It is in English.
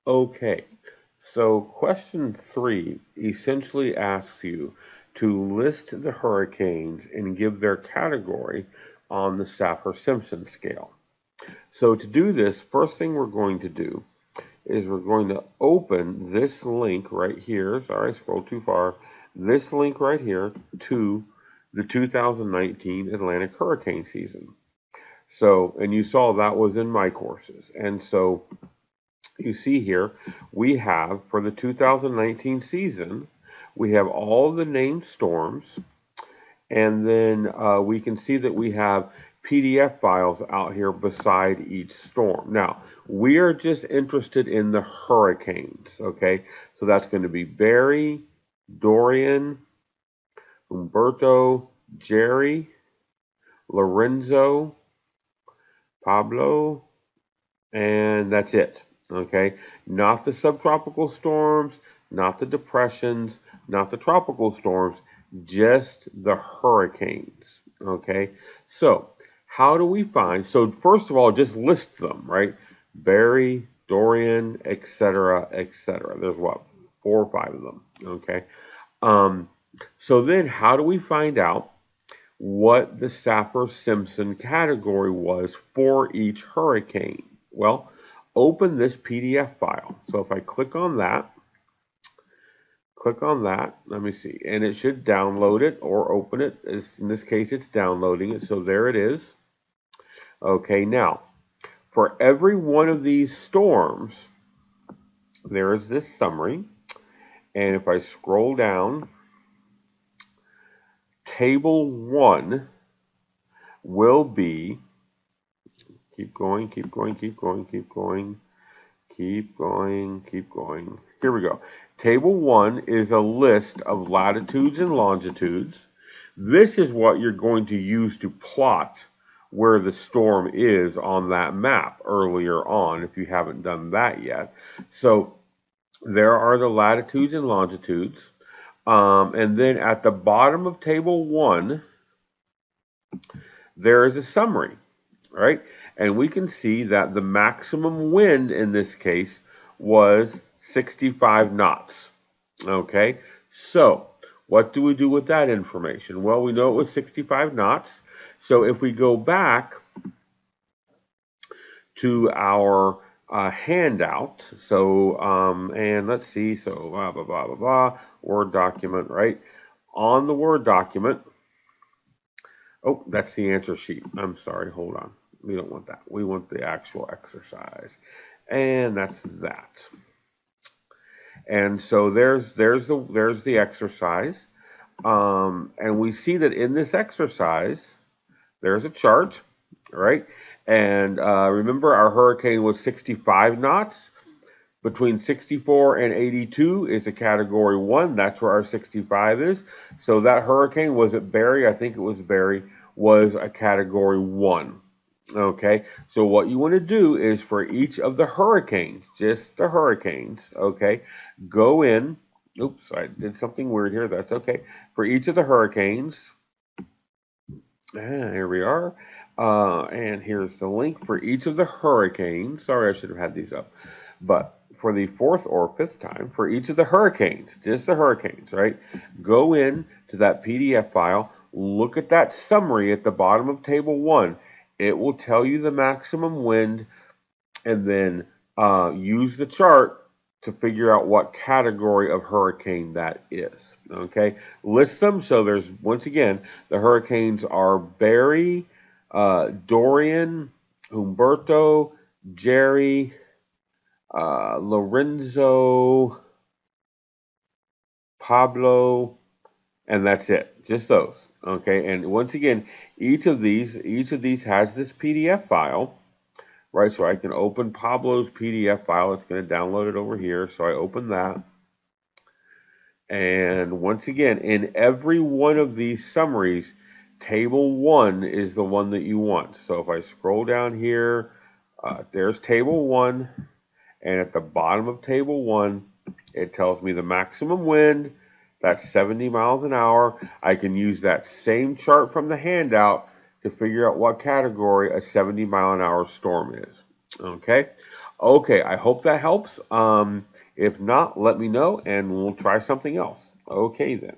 Okay, so question 3 essentially asks you to list the hurricanes and give their category on the Saffir-Simpson scale. So to do this, first thing we're going to do is we're going to open this link right here. Sorry, I scrolled too far. This link right here to the 2019 Atlantic hurricane season. So, and you saw that was in my courses. And so you see here, we have for the 2019 season, we have all the named storms, and then we can see that we have PDF files out here beside each storm. Now, we are just interested in the hurricanes, okay? So that's going to be Barry, Dorian, Humberto, Jerry, Lorenzo, Pablo, and that's it. Okay, not the subtropical storms, not the depressions, not the tropical storms, just the hurricanes. Okay, so how do we find? So first of all, just list them, right? Barry, Dorian, etc., etc. There's what, 4 or 5 of them. Okay, um, so then how do we find out what the Saffir-Simpson category was for each hurricane? Well, open this PDF file. So if I click on that, let me see, and it should download it or open it. In this case, it's downloading it. So there it is. Okay, now for every one of these storms, there is this summary. And if I scroll down, table 1 will be, keep going, keep going, keep going, keep going, keep going, keep going. Here we go. Table 1 is a list of latitudes and longitudes. This is what you're going to use to plot where the storm is on that map earlier on if you haven't done that yet. So there are the latitudes and longitudes. And then at the bottom of table 1, there is a summary, right? And we can see that the maximum wind in this case was 65 knots. Okay, so what do we do with that information? Well, we know it was 65 knots. So if we go back to our handout, so and let's see, so blah blah blah blah blah, Word document, right? On the Word document, oh, that's the answer sheet. I'm sorry, hold on. We don't want that. We want the actual exercise. And that's that. And so there's the exercise. And we see that in this exercise, there's a chart, right? And remember, our hurricane was 65 knots. Between 64 and 82 is a category 1. That's where our 65 is. So that hurricane, was it Barry? I think it was Barry, was a category 1. Okay, so what you want to do is for each of the hurricanes, just the hurricanes, okay, go in. Oops, I did something weird here. That's okay. For each of the hurricanes, here we are. And here's the link for each of the hurricanes. Sorry, I should have had these up. But for the fourth or fifth time, for each of the hurricanes, just the hurricanes, right? Go in to that PDF file, look at that summary at the bottom of table 1. It will tell you the maximum wind, and then use the chart to figure out what category of hurricane that is. Okay, list them. So there's, once again, the hurricanes are Barry, Dorian, Humberto, Jerry, Lorenzo, Pablo, and that's it. Just those. Okay, and once again, each of these has this PDF file, right? So I can open Pablo's PDF file. It's going to download it over here. So I open that. And once again, in every one of these summaries, table 1 is the one that you want. So if I scroll down here, there's table 1. And at the bottom of table 1, it tells me the maximum wind. That's 70 miles an hour. I can use that same chart from the handout to figure out what category a 70 mile an hour storm is. Okay. Okay, I hope that helps. If not, let me know and we'll try something else. Okay then.